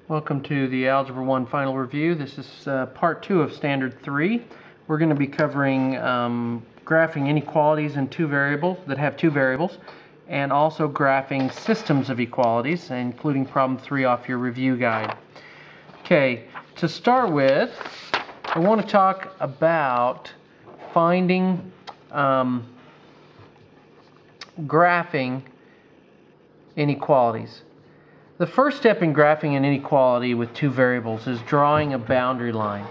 Welcome to the Algebra 1 final review. This is part 2 of Standard 3. We're going to be covering graphing inequalities in two variables that have two variables, and also graphing systems of equalities, including problem 3 off your review guide. Okay, to start with, I want to talk about finding graphing inequalities. The first step in graphing an inequality with two variables is drawing a boundary line.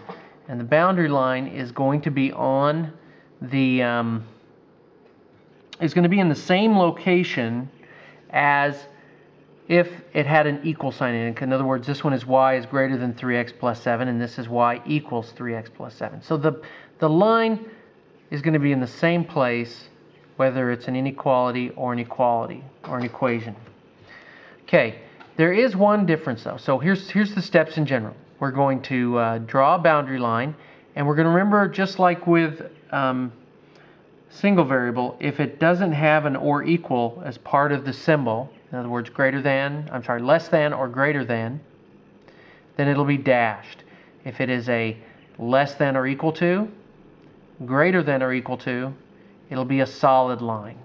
And the boundary line is going to be on the is going to be in the same location as if it had an equal sign in it. In other words, this one is y is greater than 3x plus 7, and this is y equals 3x plus 7. So the line is going to be in the same place whether it's an inequality or an equality or an equation. Okay. There is one difference though. So here's the steps in general. We're going to draw a boundary line, and we're going to remember, just like with single variable, if it doesn't have an or equal as part of the symbol, in other words less than or greater than, then it'll be dashed. If it is a less than or equal to, greater than or equal to, it'll be a solid line.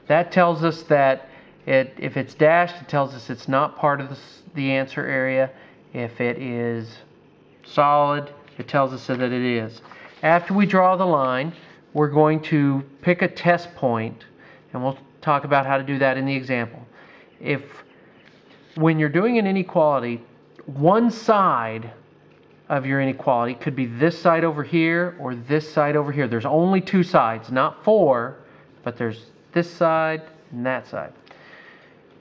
That tells us that if it's dashed, it tells us it's not part of the answer area. If it is solid, it tells us that it is. After we draw the line, we're going to pick a test point, and we'll talk about how to do that in the example. When you're doing an inequality, one side of your inequality could be this side over here or this side over here. There's only two sides, not four, but there's this side and that side.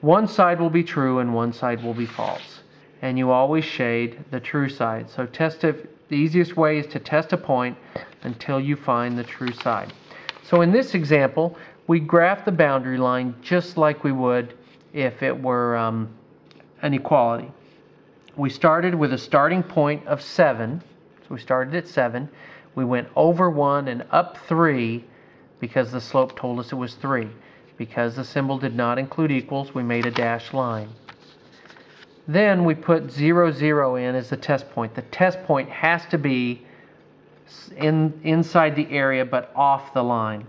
One side will be true and one side will be false. And you always shade the true side. So the easiest way is to test a point until you find the true side. So in this example, we graph the boundary line just like we would if it were an equality. We started with a starting point of 7. So we started at 7. We went over 1 and up 3 because the slope told us it was 3. Because the symbol did not include equals, we made a dashed line. Then we put 0, 0 in as the test point. The test point has to be inside the area but off the line.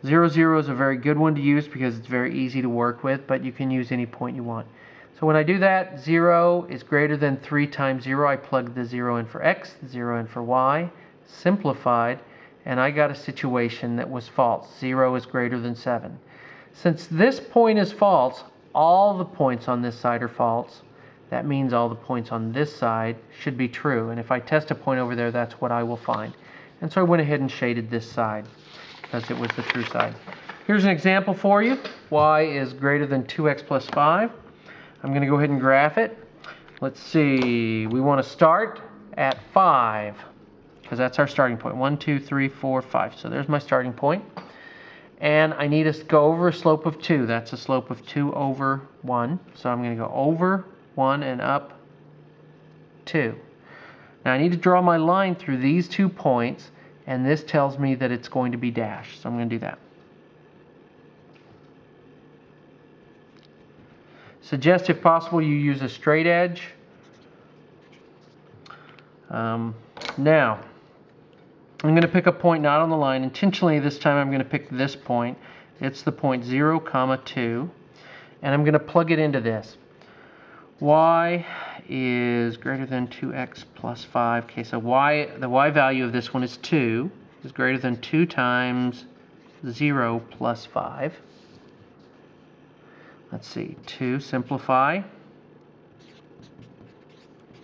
0, 0 is a very good one to use because it's very easy to work with, but you can use any point you want. So when I do that, 0 is greater than 3 times 0. I plug the 0 in for x, the 0 in for y, simplified, and I got a situation that was false. 0 is greater than 7. Since this point is false, all the points on this side are false. That means all the points on this side should be true. And if I test a point over there, that's what I will find. And so I went ahead and shaded this side because it was the true side. Here's an example for you. Y is greater than 2x plus 5. I'm going to go ahead and graph it. Let's see. We want to start at 5 because that's our starting point. 1, 2, 3, 4, 5. So there's my starting point. And I need to go over a slope of 2. That's a slope of 2 over 1. So I'm going to go over 1 and up 2. Now I need to draw my line through these 2 points, and this tells me that it's going to be dashed. So I'm going to do that. Suggest, if possible, you use a straight edge. Now, I'm going to pick a point not on the line. Intentionally this time I'm going to pick this point. It's the point 0, 2. And I'm going to plug it into this. Y is greater than 2x plus 5. Okay, so the y value of this one is 2. Is greater than 2 times 0 plus 5. Let's see. 2, simplify.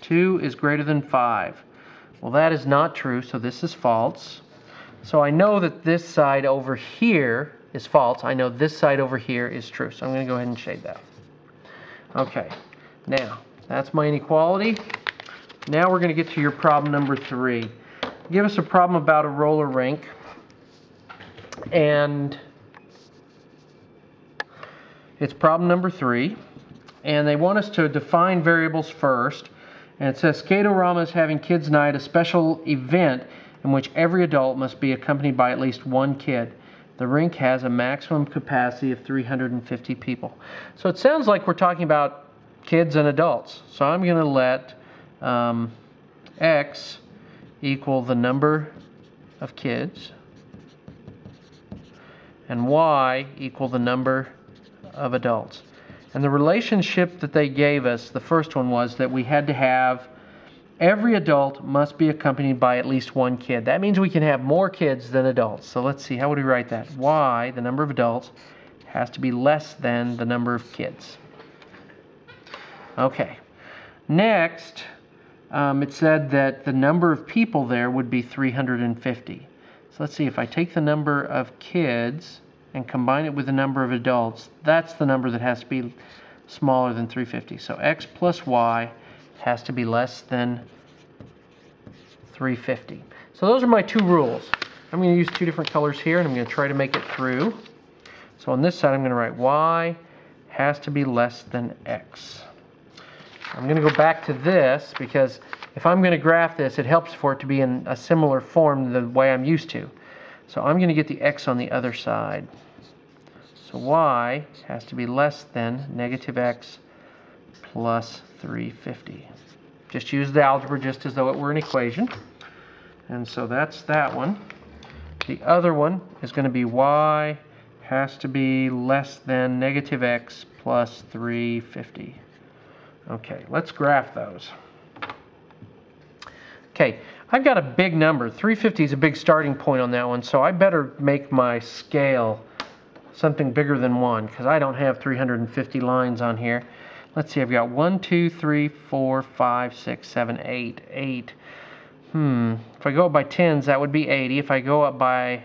2 is greater than 5. Well, that is not true, so this is false. So I know that this side over here is false. I know this side over here is true. So I'm going to go ahead and shade that. Okay, now that's my inequality. Now we're going to get to your problem number 3. Give us a problem about a roller rink. And it's problem number 3. And they want us to define variables first. And it says Skatorama is having Kids Night, a special event in which every adult must be accompanied by at least one kid. The rink has a maximum capacity of 350 people. So it sounds like we're talking about kids and adults. So I'm going to let X equal the number of kids and Y equal the number of adults. And the relationship that they gave us, the first one, was that we had to have every adult must be accompanied by at least one kid. That means we can have more kids than adults. So let's see, how would we write that? Y, the number of adults, has to be less than the number of kids. Okay. Next, it said that the number of people there would be 350. So let's see, if I take the number of kids and combine it with the number of adults, that's the number that has to be smaller than 350. So X plus Y has to be less than 350. So those are my two rules. I'm going to use two different colors here, and I'm going to try to make it through. So on this side, I'm going to write Y has to be less than X. I'm going to go back to this because if I'm going to graph this, it helps for it to be in a similar form the way I'm used to. So I'm going to get the X on the other side. So Y has to be less than negative X plus 350. Just use the algebra just as though it were an equation. And so that's that one. The other one is going to be Y has to be less than negative X plus 350. Okay, let's graph those. Okay, I've got a big number. 350 is a big starting point on that one, so I better make my scale something bigger than 1 because I don't have 350 lines on here. Let's see, I've got 1, 2, 3, 4, 5, 6, 7, 8. 8. If I go up by tens, that would be 80. If I go up by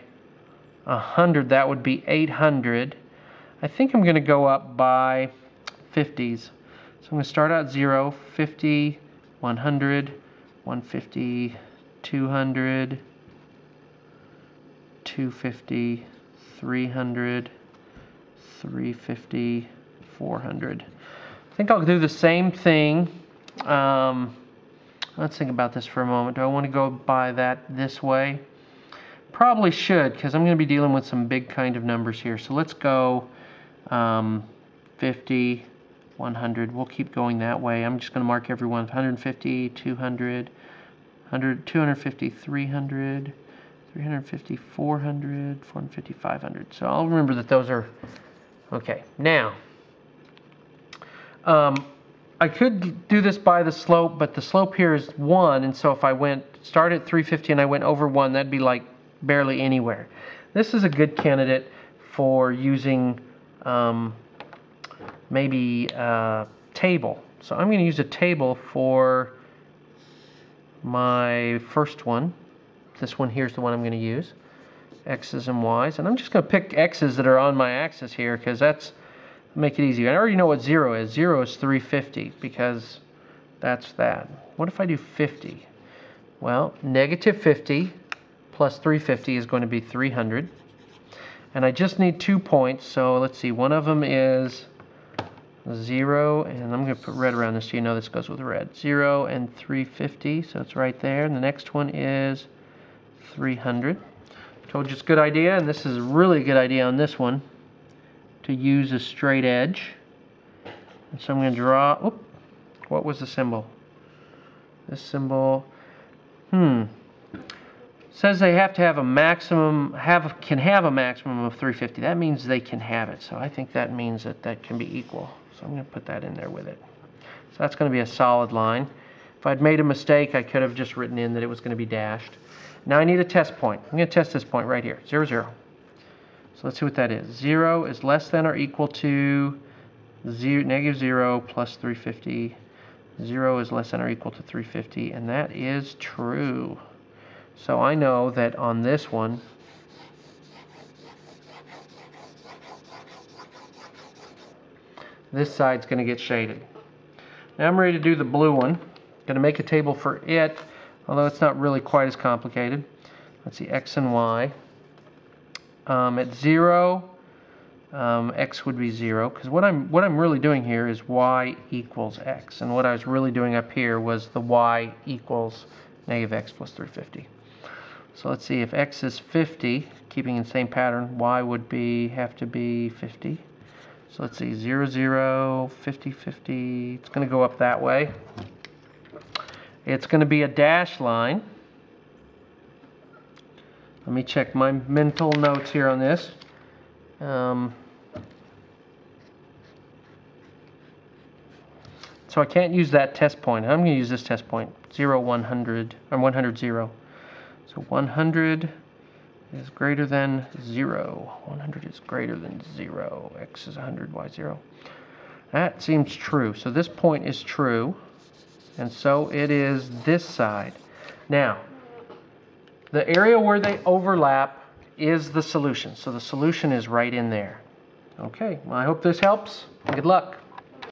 100, that would be 800. I think I'm going to go up by 50s. So I'm going to start out 0, 50, 100, 150, 200, 250, 300, 350, 400. I think I'll do the same thing. Let's think about this for a moment. Do I want to go by that this way? Probably should, because I'm going to be dealing with some big kind of numbers here. So let's go 50, 100. We'll keep going that way. I'm just going to mark every one. 150, 200, 250, 300, 350, 400, 450, 500. So I'll remember that those are... Okay, now, I could do this by the slope, but the slope here is 1, and so if I start at 350 and I went over 1, that'd be like barely anywhere. This is a good candidate for using maybe a table. So I'm going to use a table for my first one. This one here is the one I'm going to use. X's and Y's. And I'm just going to pick X's that are on my axis here because that's make it easy. I already know what 0 is. 0 is 350 because that's that. What if I do 50? Well, negative 50 plus 350 is going to be 300. And I just need 2 points. So let's see. One of them is 0, and I'm going to put red around this so you know this goes with red. 0 and 350, so it's right there. And the next one is 300. Told you it's a good idea, and this is a really good idea on this one, to use a straight edge. And so I'm going to draw, what was the symbol? This symbol, says they have to have a maximum, can have a maximum of 350. That means they can have it. So I think that means that that can be equal. So I'm going to put that in there with it. So that's going to be a solid line. If I'd made a mistake, I could have just written in that it was going to be dashed. Now I need a test point. I'm going to test this point right here, 0, 0. So let's see what that is. 0 is less than or equal to negative 0 plus 350. 0 is less than or equal to 350, and that is true. So I know that on this one, this side's going to get shaded. Now I'm ready to do the blue one. Going to make a table for it, although it's not really quite as complicated. Let's see, X and Y. At 0, X would be 0, because what I'm really doing here is Y equals X, and what I was really doing up here was the Y equals negative X plus 350. So let's see, if X is 50, keeping in the same pattern, Y would have to be 50. So let's see, 0, 0, 50, 50. It's going to go up that way. It's going to be a dashed line. Let me check my mental notes here on this. So I can't use that test point. I'm going to use this test point, 0, 100, or 100, 0. So 100 is greater than 0. 100 is greater than 0. X is 100, Y 0. That seems true. So this point is true. And so it is this side. Now, the area where they overlap is the solution. So the solution is right in there. Okay, well, I hope this helps. Good luck.